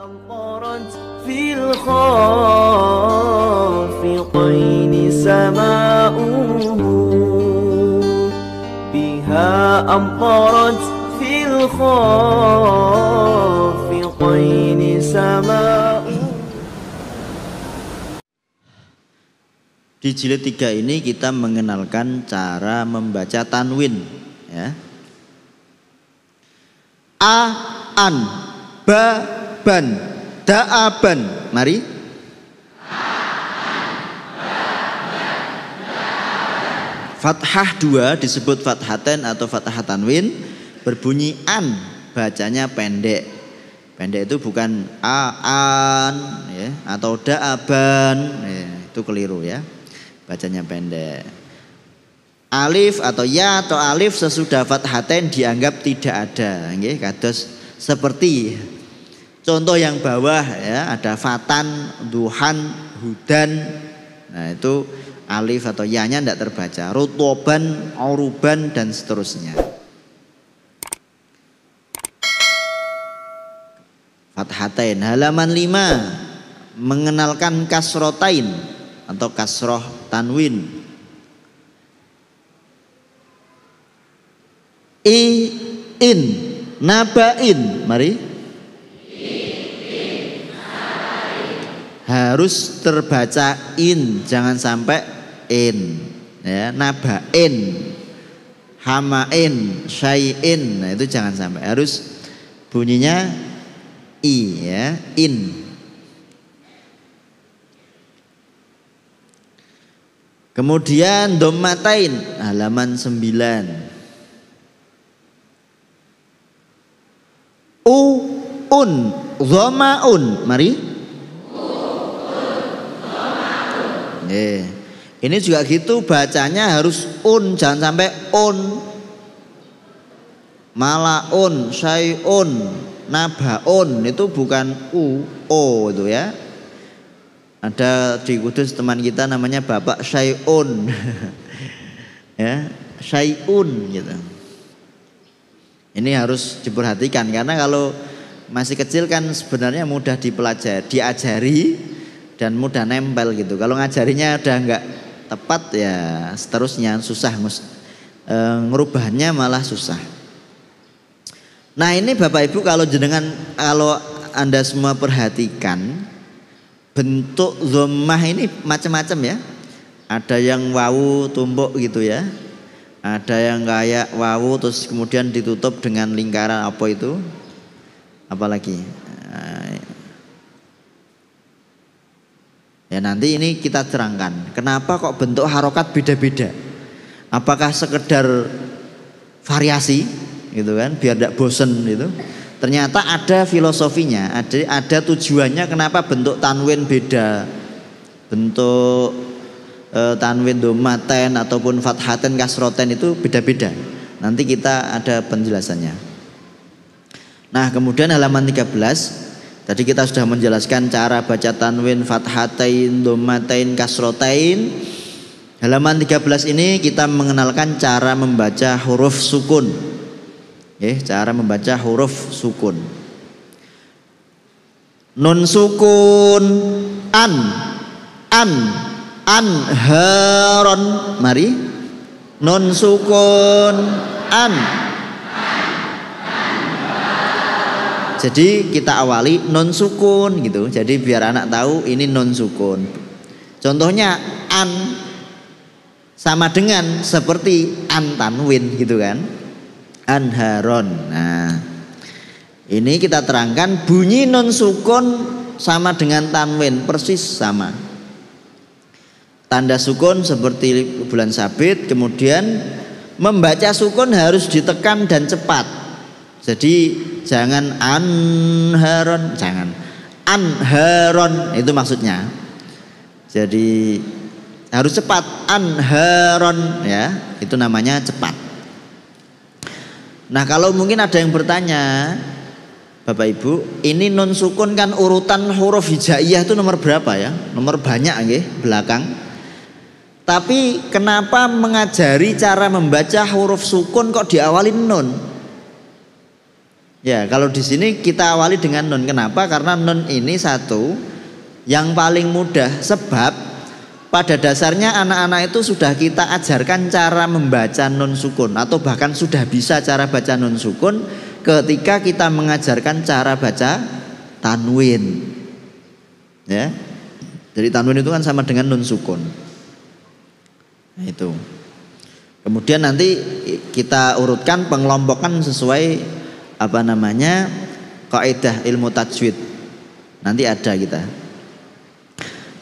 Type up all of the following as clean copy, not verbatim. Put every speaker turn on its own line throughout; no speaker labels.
أمطرت في الخافقين سماؤه بها أمطرت في الخافقين سماؤه.
Di jilid 3 ini kita mengenalkan cara membaca tanwin, ya. A, an, ba, ban, da'aban. Mari. Fathah 2 disebut fathaten atau fathah tanwin, berbunyi an, bacanya pendek. Pendek itu bukan an, ya, atau da'aban, ya, itu keliru, ya. Bacanya pendek. Alif atau ya atau alif sesudah fathaten dianggap tidak ada, nggih, kados seperti contoh yang bawah, ya, ada fatan, duhan, hudan. Nah, itu alif atau ya-nya tidak terbaca. Rutoban, auruban dan seterusnya. Fathatain. Halaman 5 mengenalkan kasrotain atau kasroh tanwin. In, nabain. Mari. Harus terbaca in, jangan sampai in, ya. Nabain, hamain, syai'in. Nah, itu jangan sampai, harus bunyinya i, ya, in. Kemudian dhammatain, halaman 9. Un, dhamaun. Mari. Ini juga gitu, bacanya harus un, jangan sampai on. Malaun, syai'un, nabaun, itu bukan o itu, ya. Ada di Kudus teman kita namanya Bapak Syai'un. Ya, syai'un gitu. Ini harus diperhatikan karena kalau masih kecil kan sebenarnya mudah dipelajari, diajari dan mudah nempel gitu. Kalau ngajarinya udah enggak tepat, ya seterusnya susah, ngerubahnya malah susah. Nah, ini Bapak Ibu kalau Anda semua perhatikan, bentuk dhammah ini macam-macam, ya. Ada yang wawu tumpuk gitu, ya. Ada yang kayak wawu terus kemudian ditutup dengan lingkaran apa itu? Apalagi? Ya, nanti ini kita terangkan. Kenapa kok bentuk harokat beda-beda? Apakah sekedar variasi gitu kan, biar tidak bosen gitu? Ternyata ada filosofinya, ada tujuannya kenapa bentuk tanwin beda. Bentuk tanwin dhammaten ataupun fathaten kasroten itu beda-beda. Nanti kita ada penjelasannya. Nah, kemudian halaman 13 tadi kita sudah menjelaskan cara baca tanwin fathatain, dhammatain, kasrotain. Halaman 13 ini kita mengenalkan cara membaca huruf sukun. Cara membaca huruf sukun. Nun sukun an, anharon. Mari. Nun sukun an. Jadi kita awali nun sukun gitu. Jadi biar anak tahu ini nun sukun. Contohnya an sama dengan seperti an tanwin gitu kan. Anharon. Nah, ini kita terangkan bunyi nun sukun sama dengan tanwin, persis sama. Tanda sukun seperti bulan sabit, kemudian membaca sukun harus ditekan dan cepat. Jadi jangan anharon, jangan anharon, itu maksudnya. Jadi harus cepat, anharon, ya, itu namanya cepat. Nah, kalau mungkin ada yang bertanya, Bapak Ibu, ini nun sukun kan urutan huruf hijaiyah itu nomor berapa, ya? Nomor banyak nggih, belakang. Tapi kenapa mengajari cara membaca huruf sukun kok diawali nun? Ya, kalau di sini kita awali dengan nun. Kenapa? Karena nun ini satu yang paling mudah, sebab pada dasarnya anak-anak itu sudah kita ajarkan cara membaca nun sukun, atau bahkan sudah bisa cara baca nun sukun ketika kita mengajarkan cara baca tanwin. Ya. Jadi tanwin itu kan sama dengan nun sukun. Nah, itu. Kemudian nanti kita urutkan pengelompokan sesuai kaidah ilmu tajwid. Nanti ada kita.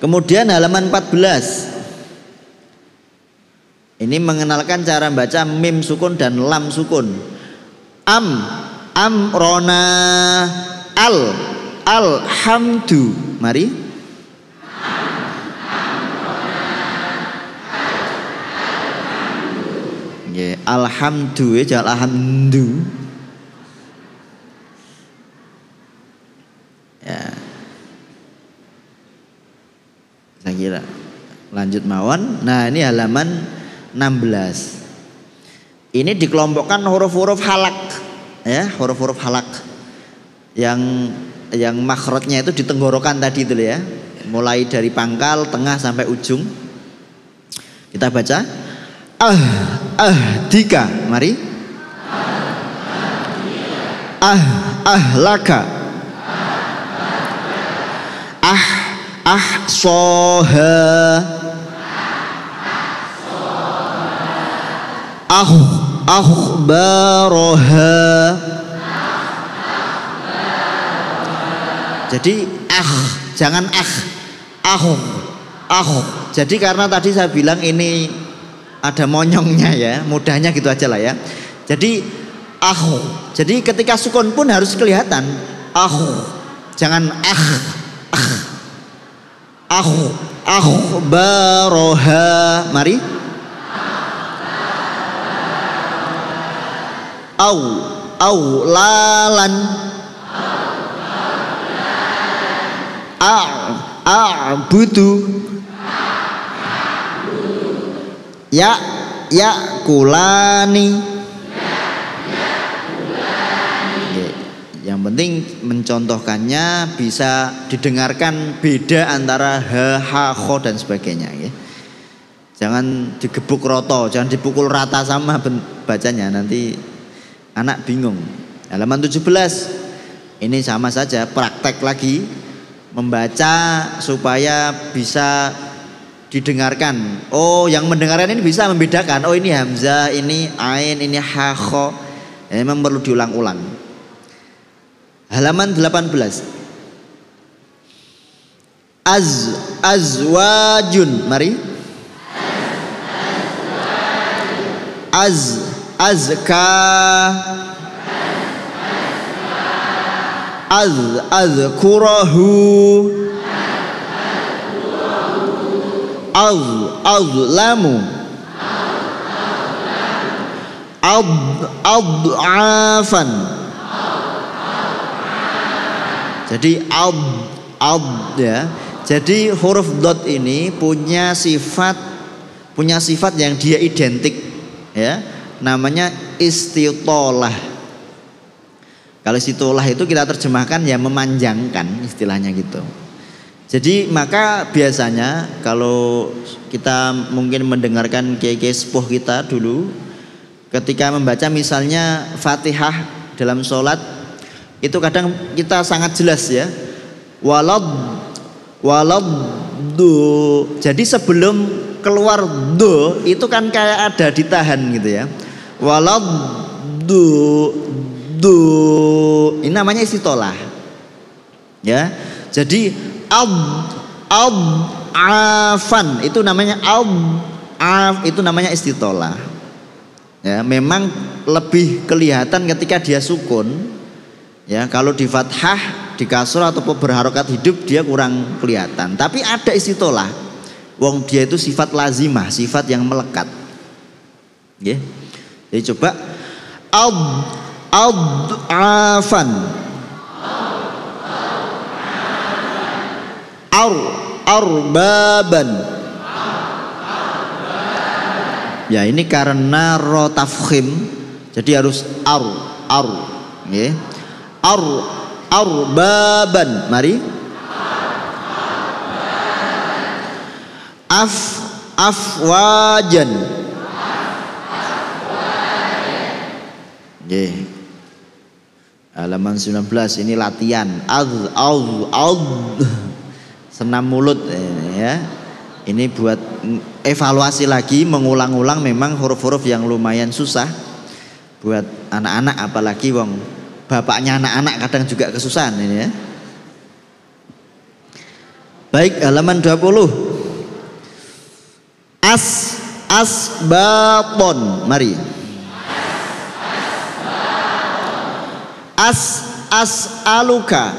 Kemudian halaman 14. Ini mengenalkan cara baca mim sukun dan lam sukun. Amrona alhamdu. Mari. Ya, alhamdu ya, jangan alhamdu. Ya. Saya kira lanjut mawon. Nah, ini halaman 16. Ini dikelompokkan huruf-huruf halak, ya, huruf-huruf halak yang makhrajnya itu di tenggorokan tadi itu ya. Mulai dari pangkal, tengah sampai ujung. Kita baca dika, mari. Laka. Soha. Baroha. Jadi jangan Jadi karena tadi saya bilang ini ada monyongnya ya, mudahnya gitu aja lah ya. Jadi Jadi ketika sukun pun harus kelihatan jangan baroha. Mari. Lalan. Butuh. Ya kulani. Yang penting mencontohkannya bisa didengarkan beda antara ha, kho dan sebagainya ya. Jangan digebuk roto, jangan dipukul rata sama bacanya, nanti anak bingung. Halaman 17. Ini sama saja, praktek lagi membaca supaya bisa didengarkan. Oh, yang mendengarkan ini bisa membedakan. Oh, ini hamzah, ini ain, ini ha, kho. Ya, memang perlu diulang-ulang. Halaman 18. Azwajun. Mari. Azka. Azkurahu. Azlamu. Ad'afan. Jadi ya. Jadi huruf dot ini punya sifat yang dia identik ya. Namanya istitolah. Kalau istitolah itu kita terjemahkan ya memanjangkan, istilahnya gitu. Jadi maka biasanya kalau kita mungkin mendengarkan kiai-kiai sepuh kita dulu ketika membaca misalnya Fatihah dalam sholat, itu kadang kita sangat jelas ya. Walad do. Jadi sebelum keluar do itu kan kayak ada ditahan gitu ya. Walad do. Ini namanya istitolah. Ya. Jadi afan itu namanya itu namanya istitolah. Ya, memang lebih kelihatan ketika dia sukun. Ya, kalau di fathah, di kasrah atau berharokat hidup dia kurang kelihatan. Tapi ada istitolah. Wong dia itu sifat lazimah, sifat yang melekat. Ya. Jadi coba ad'afan. Arbaban. Ya, ini karena ro tafkhim, jadi harus ar. Ya. Arbaban. Mari. Afwajan. Nggih. Halaman 19 ini latihan senam mulut ya. Ini buat evaluasi lagi, mengulang-ulang. Memang huruf-huruf yang lumayan susah buat anak-anak, apalagi wong bapaknya anak-anak kadang juga kesusahan ini ya. Baik, halaman 20. Asbaton. Mari. As'aluka.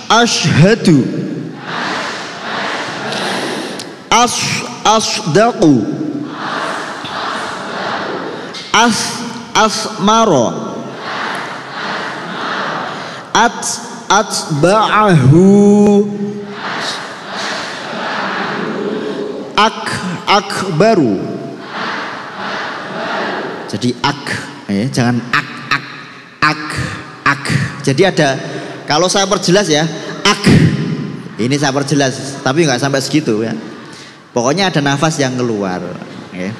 Ashhadu. Asdaqu. Asmaro. Atba'ahu. Akbaru. Jadi jangan ak. Jadi ada, kalau saya perjelas ya, ini saya perjelas, tapi nggak sampai segitu ya. Pokoknya ada nafas yang keluar. Ya.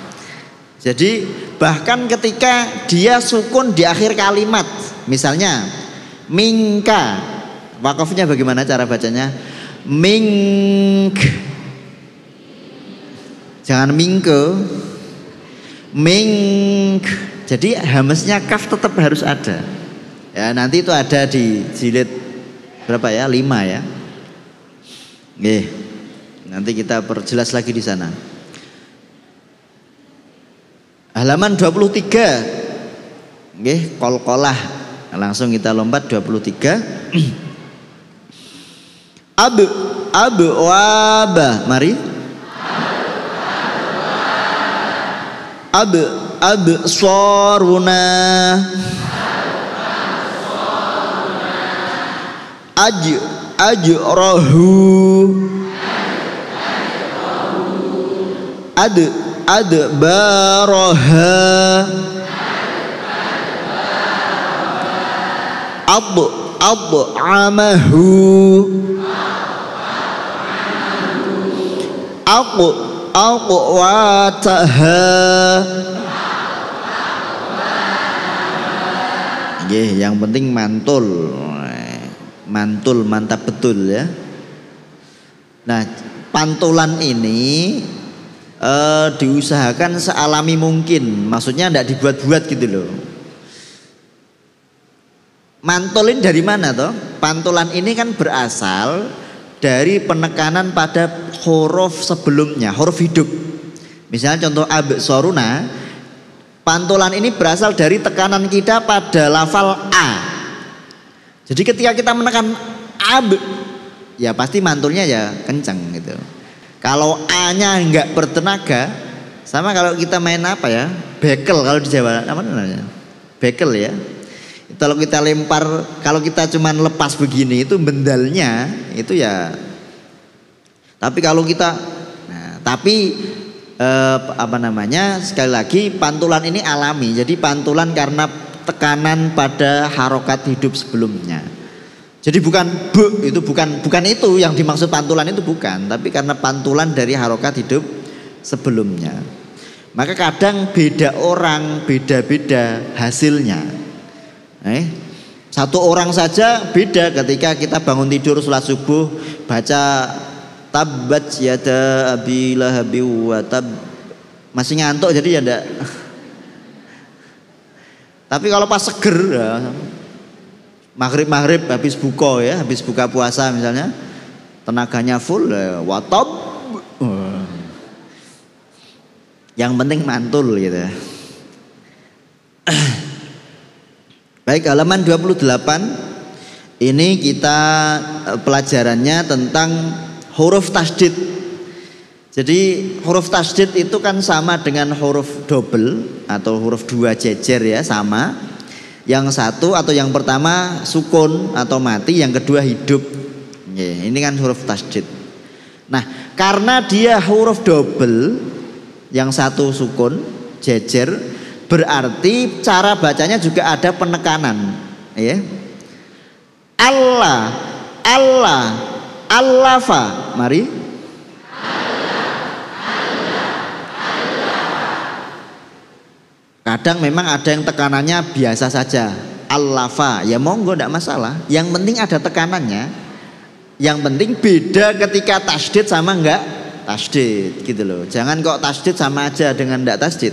Jadi bahkan ketika dia sukun di akhir kalimat, misalnya mingka, wakafnya bagaimana cara bacanya? Mink. Jangan mingke. Mink. Jadi hamesnya kaf tetap harus ada. Ya, nanti itu ada di jilid berapa ya? 5 ya. Nggih. Nanti kita perjelas lagi di sana. Halaman 23. Nggih, qalqalah. Langsung kita lompat 23. Abwaba. Mari. Absaruna. Ajrahu. Adbaraha. Ad'amahu. Aqwataha. Nggih, yang penting mantul. Mantul, mantap betul ya. Nah, pantulan ini diusahakan sealami mungkin. Maksudnya tidak dibuat-buat gitu loh. Mantulin dari mana toh? Pantulan ini kan berasal dari penekanan pada huruf sebelumnya, huruf hidup. Misalnya contoh absaruna, pantulan ini berasal dari tekanan kita pada lafal a. Jadi ketika kita menekan ya pasti mantulnya ya kencang gitu. Kalau a-nya enggak bertenaga, sama kalau kita main apa ya, bekel kalau di Jawa, apa namanya? Bekel ya. Kalau kita lempar, kalau kita cuman lepas begini itu bendalnya itu ya. Tapi kalau kita, sekali lagi pantulan ini alami. Jadi pantulan karena tekanan pada harokat hidup sebelumnya. Jadi bukan itu bukan itu yang dimaksud pantulan itu bukan, tapi karena pantulan dari harokat hidup sebelumnya. Maka kadang beda orang, beda-beda hasilnya. Satu orang saja beda ketika kita bangun tidur sholat subuh baca tabbat yada abi lahabi wa tab, masih ngantuk jadi ya enggak. Tapi kalau pas seger ya, maghrib habis buka ya, habis buka puasa misalnya, tenaganya full ya, watab. Yang penting mantul gitu. Baik, halaman 28. Ini kita pelajarannya tentang huruf tasdid. Jadi huruf tasdid itu kan sama dengan huruf double atau huruf 2 jejer ya, sama. Yang satu atau yang pertama sukun atau mati, yang kedua hidup. Ini kan huruf tasdid. Nah, karena dia huruf double, yang satu sukun jejer, berarti cara bacanya juga ada penekanan, ya. Allah, Allah, Allafa. Mari. Kadang memang ada yang tekanannya biasa saja, Allafa, ya monggo tidak masalah. Yang penting ada tekanannya. Yang penting beda ketika tasdid sama enggak tasdid, gitu loh. Jangan kok tasdid sama aja dengan enggak tasdid,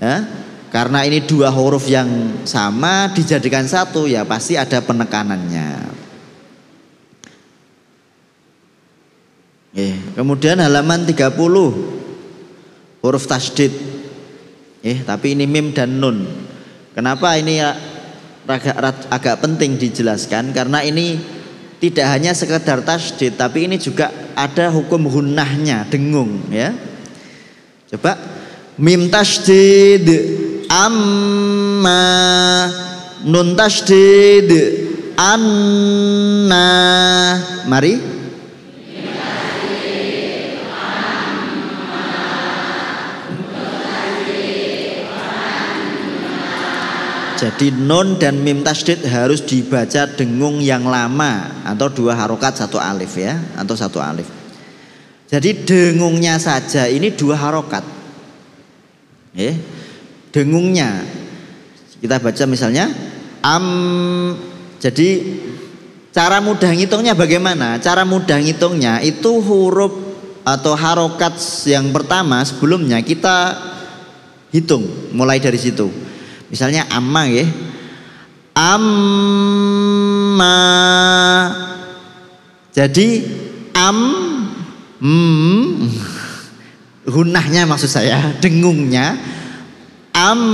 ya. Karena ini dua huruf yang sama dijadikan satu, ya pasti ada penekanannya. Kemudian halaman 30 huruf tasdid. Tapi ini mim dan nun. Kenapa ini agak penting dijelaskan? Karena ini tidak hanya sekedar tasdid, tapi ini juga ada hukum gunnahnya, dengung, ya. Coba mim tasdid amma, nun tasdid anna. Mari. Jadi nun dan mim tasdid harus dibaca dengung yang lama atau dua harokat satu alif, ya, atau satu alif. Jadi dengungnya saja ini dua harokat. Dengungnya kita baca misalnya jadi cara mudah ngitungnya bagaimana? Cara mudah ngitungnya itu huruf atau harokat yang pertama sebelumnya kita hitung mulai dari situ. Misalnya amma, ya, amma. Jadi gunnahnya maksud saya, dengungnya amma.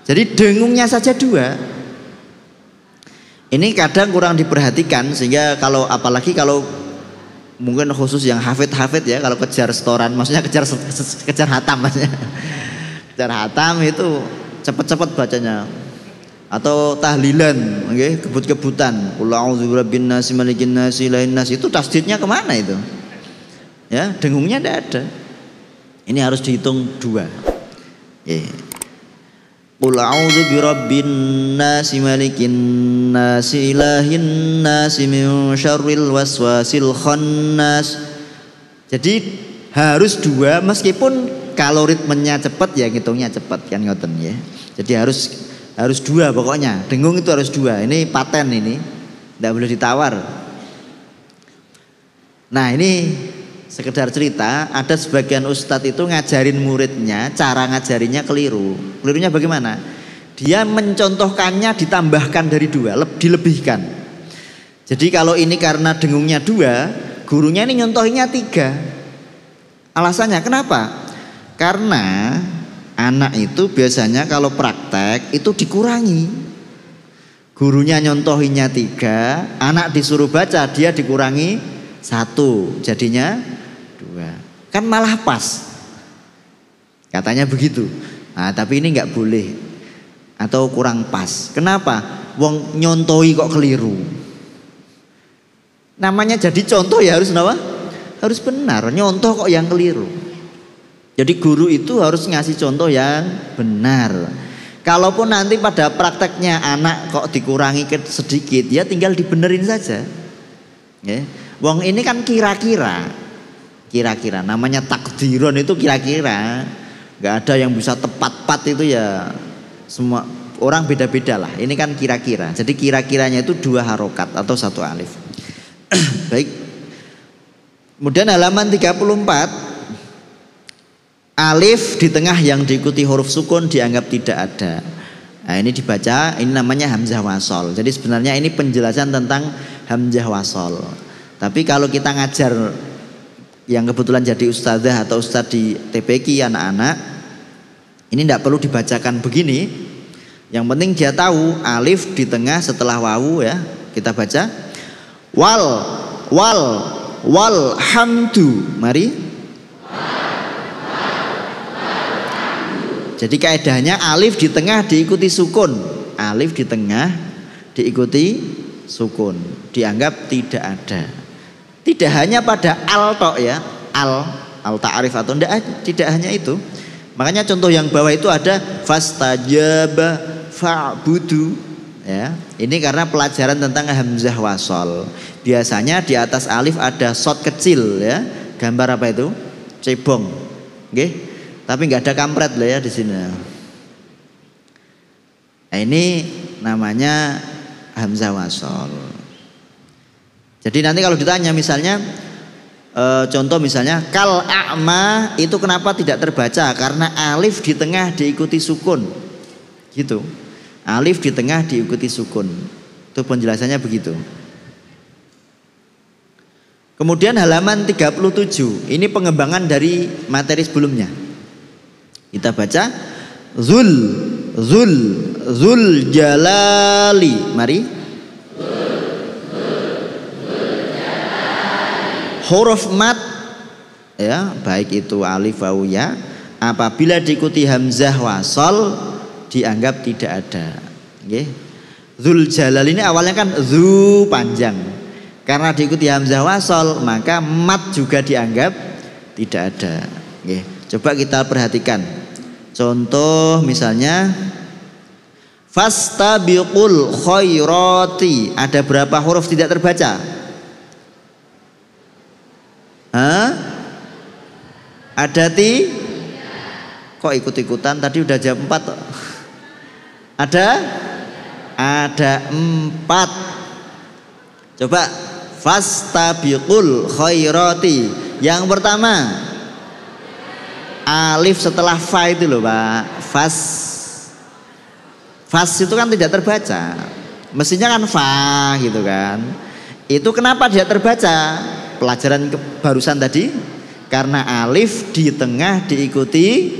Jadi dengungnya saja dua. Ini kadang kurang diperhatikan, sehingga apalagi kalau mungkin khusus yang hafid ya, kalau kejar setoran, maksudnya kejar hatam maksudnya. Kejar hatam itu cepet-cepet bacanya. Atau tahlilan, kebut-kebutan. Qul a'udzu birabbin nas, malikin nas, ilahin nas. Itu tasdidnya kemana itu? Ya, dengungnya tidak ada. Ini harus dihitung dua. Qul a'udzu birabbin nas, malikin nas, ilahin nas, min syarril waswasil khannas. Jadi harus dua, meskipun kalau ritmenya cepat ya ngitungnya cepat, kan ngoten, ya. Jadi harus dua pokoknya. Dengung itu harus dua. Ini paten ini. Tidak boleh ditawar. Nah, ini sekedar cerita, ada sebagian ustadz itu ngajarin muridnya, cara ngajarinya keliru. Kelirunya bagaimana? Dia mencontohkannya ditambahkan dari dua, dilebihkan. Jadi kalau ini karena dengungnya dua, gurunya ini nyontohinya tiga. Alasannya kenapa? Karena anak itu biasanya kalau praktek itu dikurangi. Gurunya nyontohinya tiga, anak disuruh baca, dia dikurangi satu, jadinya dua. Kan malah pas. Katanya begitu. Nah, tapi ini nggak boleh atau kurang pas. Kenapa? Wong nyontohi kok keliru. Namanya jadi contoh ya harus apa? Harus benar. Nyontoh kok yang keliru. Jadi guru itu harus ngasih contoh yang benar. Kalaupun nanti pada prakteknya anak kok dikurangi sedikit, ya tinggal dibenerin saja. Ya. Wong ini kan kira-kira, namanya takdiron itu kira-kira. Gak ada yang bisa tepat-pat itu, ya semua orang beda-beda lah. Ini kan kira-kira. Jadi kira-kiranya itu dua harokat atau satu alif. Baik. Kemudian halaman 34. Alif di tengah yang diikuti huruf sukun dianggap tidak ada. Nah, ini dibaca, ini namanya hamzah wasol. Jadi sebenarnya ini penjelasan tentang hamzah wasol. Tapi kalau kita ngajar yang kebetulan jadi ustadzah atau ustadz di TPQ anak-anak, ini tidak perlu dibacakan begini. Yang penting dia tahu alif di tengah setelah wawu, ya. Kita baca wal hamdu. Mari. Jadi kaedahnya alif di tengah diikuti sukun. Alif di tengah diikuti sukun. Dianggap tidak ada. Tidak hanya pada al tok, ya. Al al ta'rif atau tidak hanya itu. Makanya contoh yang bawah itu ada fastajaba fa'budu ya. Ini karena pelajaran tentang hamzah wasol. Biasanya di atas alif ada shot kecil ya. Gambar apa itu? Cebong. Oke. Tapi nggak ada kampret loh ya di sini. Nah, ini namanya hamzah wasol. Jadi nanti kalau ditanya misalnya contoh misalnya kal a'ma itu kenapa tidak terbaca? Karena alif di tengah diikuti sukun. Gitu. Alif di tengah diikuti sukun. Itu penjelasannya begitu. Kemudian halaman 37. Ini pengembangan dari materi sebelumnya. Kita baca Zul jalali. Mari. Huruf mat ya, baik itu alif wawu ya, apabila diikuti hamzah wasol dianggap tidak ada. Nggih. Zul jalal ini awalnya kan zu panjang. Karena diikuti hamzah wasol maka mat juga dianggap tidak ada. Nggih. Coba kita perhatikan. Contoh misalnya fastabiqul khairati, ada berapa huruf tidak terbaca? Ada kok ikut-ikutan, tadi udah jam 4 toh. Ada 4. Coba fastabiqul khairati. Yang pertama alif setelah fa itu loh Pak. Fas itu kan tidak terbaca. Mestinya kan fa gitu kan. Itu kenapa tidak terbaca? Pelajaran barusan tadi, karena alif di tengah diikuti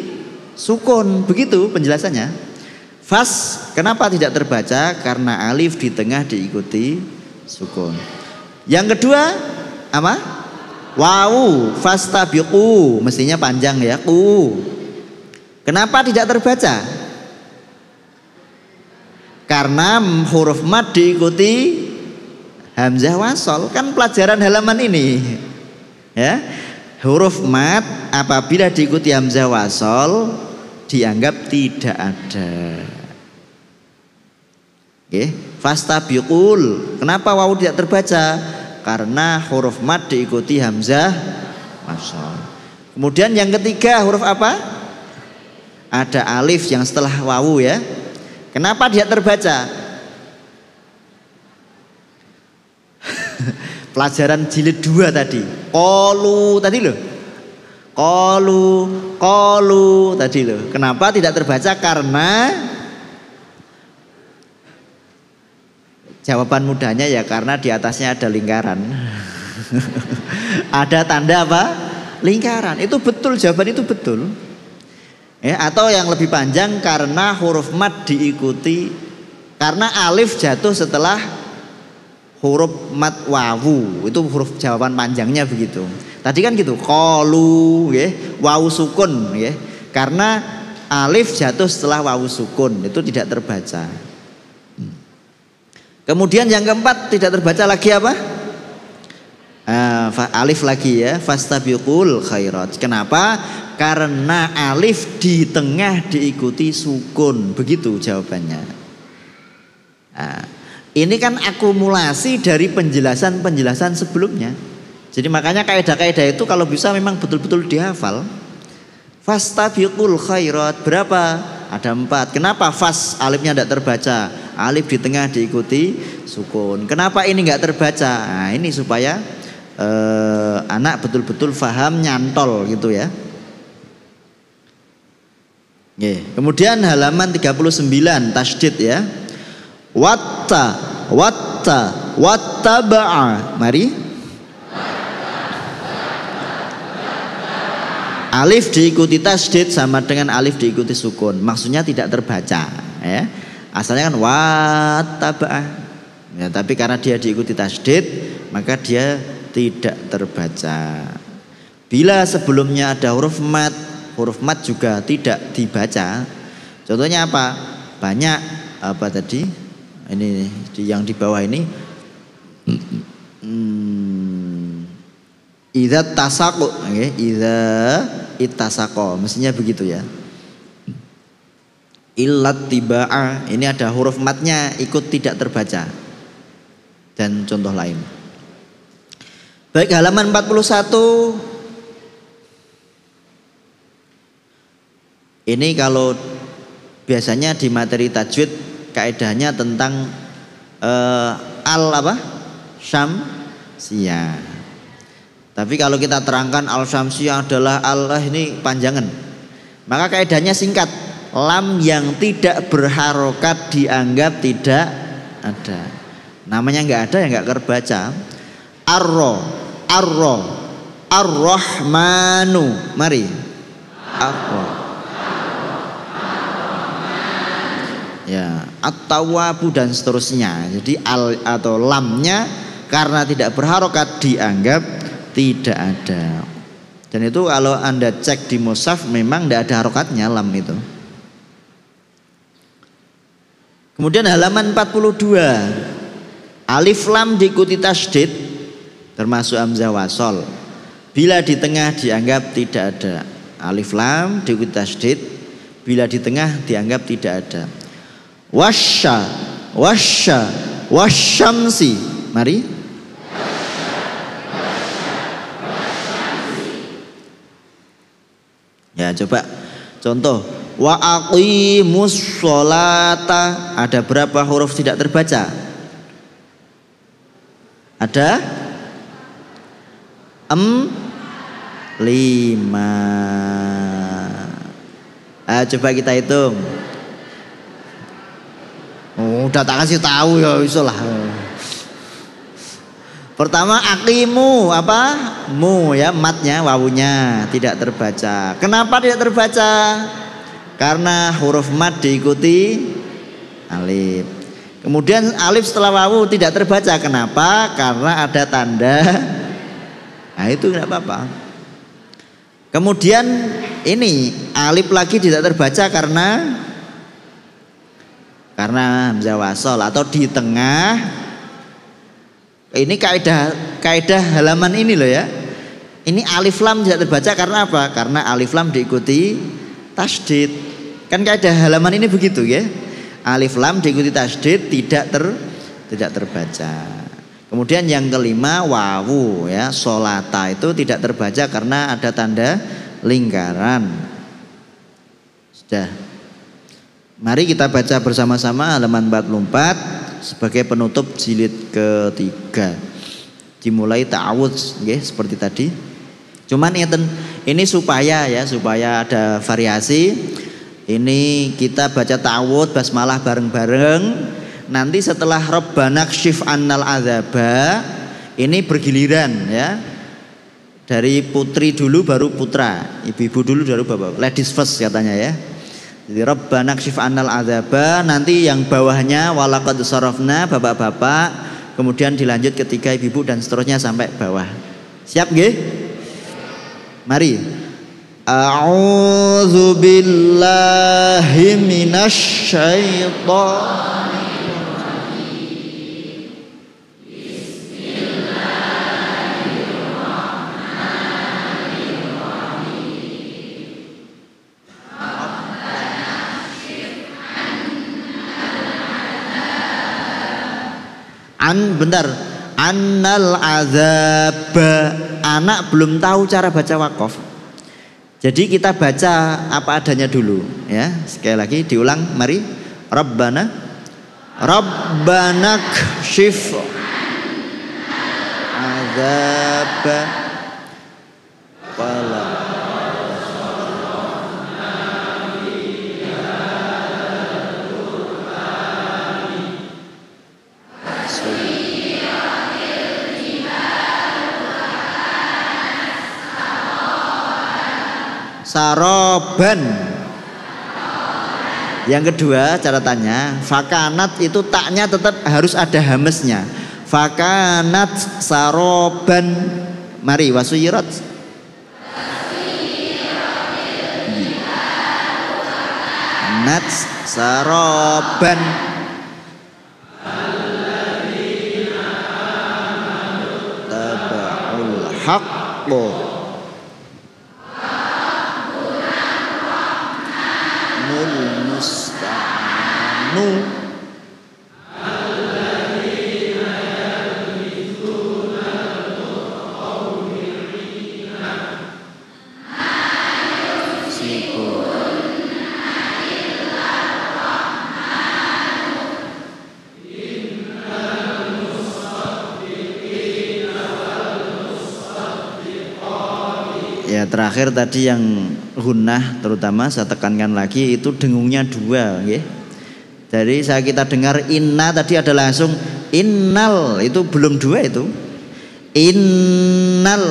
sukun, begitu penjelasannya. Fas kenapa tidak terbaca? Karena alif di tengah diikuti sukun. Yang kedua apa? Wawu, fastabiqu, mestinya panjang ya, ku. Kenapa tidak terbaca? Karena huruf mad diikuti hamzah wasol, kan pelajaran halaman ini ya. Huruf mad apabila diikuti hamzah wasol dianggap tidak ada. Oke, fastabiqul. Kenapa wawu tidak terbaca? Karena huruf mad diikuti hamzah wasol. Kemudian yang ketiga huruf apa? Ada alif yang setelah wawu ya. Kenapa tidak terbaca? Pelajaran jilid 2 tadi. Qalu tadi loh. Qalu tadi loh. Kenapa tidak terbaca? Karena jawaban mudahnya ya karena di atasnya ada lingkaran. Ada tanda apa? Lingkaran. Itu betul, jawaban itu betul. Ya, atau yang lebih panjang karena huruf mad diikuti, karena alif jatuh setelah huruf mad wawu, itu huruf jawaban panjangnya begitu. Tadi kan gitu, qalu nggih, wawu sukun nggih. Karena alif jatuh setelah wawu sukun, itu tidak terbaca. Kemudian yang keempat tidak terbaca lagi apa? Alif lagi ya, fastabiqul khairat. Kenapa? Karena alif di tengah diikuti sukun, begitu jawabannya. Ini kan akumulasi dari penjelasan-penjelasan sebelumnya. Jadi makanya kaidah-kaidah itu kalau bisa memang betul-betul dihafal. Fastabiqul khairat, berapa? Ada 4. Kenapa fas alifnya tidak terbaca? Alif di tengah diikuti sukun. Kenapa ini nggak terbaca? Nah, ini supaya anak betul-betul faham, nyantol gitu ya. Kemudian halaman 39 tasydid ya. Wattaba'a. Mari. Alif diikuti tasydid sama dengan alif diikuti sukun. Maksudnya tidak terbaca ya. Asalnya kan wattaba'a. Ya, tapi karena dia diikuti tasydid, maka dia tidak terbaca. Bila sebelumnya ada huruf mat juga tidak dibaca. Contohnya apa? Banyak apa tadi? Ini yang di bawah ini. Idza tasaqu, nggih, idza ittasaqa, mestinya begitu ya. Illat tibaa, ini ada huruf matnya ikut tidak terbaca. Dan contoh lain. Baik, halaman 41. Ini kalau biasanya di materi tajwid kaidahnya tentang al apa? Syamsiyah. Tapi kalau kita terangkan al syamsiyah adalah Allah, ini panjangan. Maka kaidahnya singkat. Lam yang tidak berharokat dianggap tidak ada. Namanya nggak ada ya nggak terbaca. Arro, ar-Rahmanu. Mari. Arro. Ya, at-Tawwabu dan seterusnya. Jadi al atau lamnya karena tidak berharokat dianggap tidak ada. Dan itu kalau Anda cek di mushaf memang tidak ada harokatnya lam itu. Kemudian halaman 42. Alif lam diikuti tasdid termasuk hamzah wasol. Bila di tengah dianggap tidak ada. Alif lam diikuti tasdid, bila di tengah dianggap tidak ada. Wasyamsi. Mari. Ya, coba contoh. Wa aqimus sholata. Ada berapa huruf tidak terbaca? Ada 5. Coba kita hitung. Udah tak kasih tahu ya, isolah. Pertama aqimu, apa? Mu ya, matnya, wawunya tidak terbaca. Kenapa tidak terbaca? Karena huruf mat diikuti alif. Kemudian alif setelah wawu tidak terbaca. Kenapa? Karena ada tanda. Nah itu tidak apa-apa. Kemudian ini alif lagi tidak terbaca karena hamzah wasol atau di tengah. Ini kaidah halaman ini loh ya. Ini alif lam tidak terbaca karena apa? Karena alif lam diikuti tasdid. Kan kaidah halaman ini begitu ya. Alif lam diikuti tasdid tidak terbaca. Kemudian yang kelima wawu ya, sholata itu tidak terbaca karena ada tanda lingkaran. Sudah. Mari kita baca bersama-sama halaman 44 sebagai penutup jilid ketiga. Dimulai ta'awudz nggih seperti tadi. Cuman ini supaya ada variasi. Ini kita baca ta'awudz basmalah bareng-bareng. Nanti setelah Rabbana kshif annal adzaba ini bergiliran ya. Dari putri dulu baru putra, ibu-ibu dulu baru bapak. Ladies first katanya ya. Jadi Rabbana kshif annal adzaba, nanti yang bawahnya walaqad sarafna bapak-bapak, kemudian dilanjut ketiga ibu-ibu dan seterusnya sampai bawah. Siap nggih? Mari. A'udzu billahi minasy syaithanir bentar, annal azaba. Anak belum tahu cara baca wakaf. Jadi kita baca apa adanya dulu ya. Sekali lagi diulang, mari. Rabbana kshif azaba wala saroban. Yang kedua catatannya, fakanat itu taknya tetap harus ada hamesnya. Fakanat saroban. Mari wasuyirat. Nat saroban. Tabaul haq Bo. Nul musta'anu. Ya terakhir tadi yang gunnah terutama saya tekankan lagi itu dengungnya dua, ya. Jadi saya kita dengar inna tadi ada langsung innal, itu belum dua itu. Innal.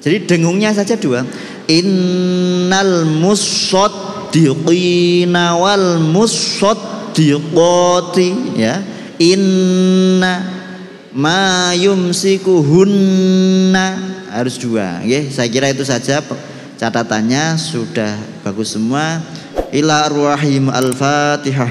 Jadi dengungnya saja dua. Innal musaddiqina wal musaddiqati, ya. Inna ma yumsikuhunna, harus dua, ya. Saya kira itu saja catatannya sudah bagus semua. Ila arwahim al-Fatihah.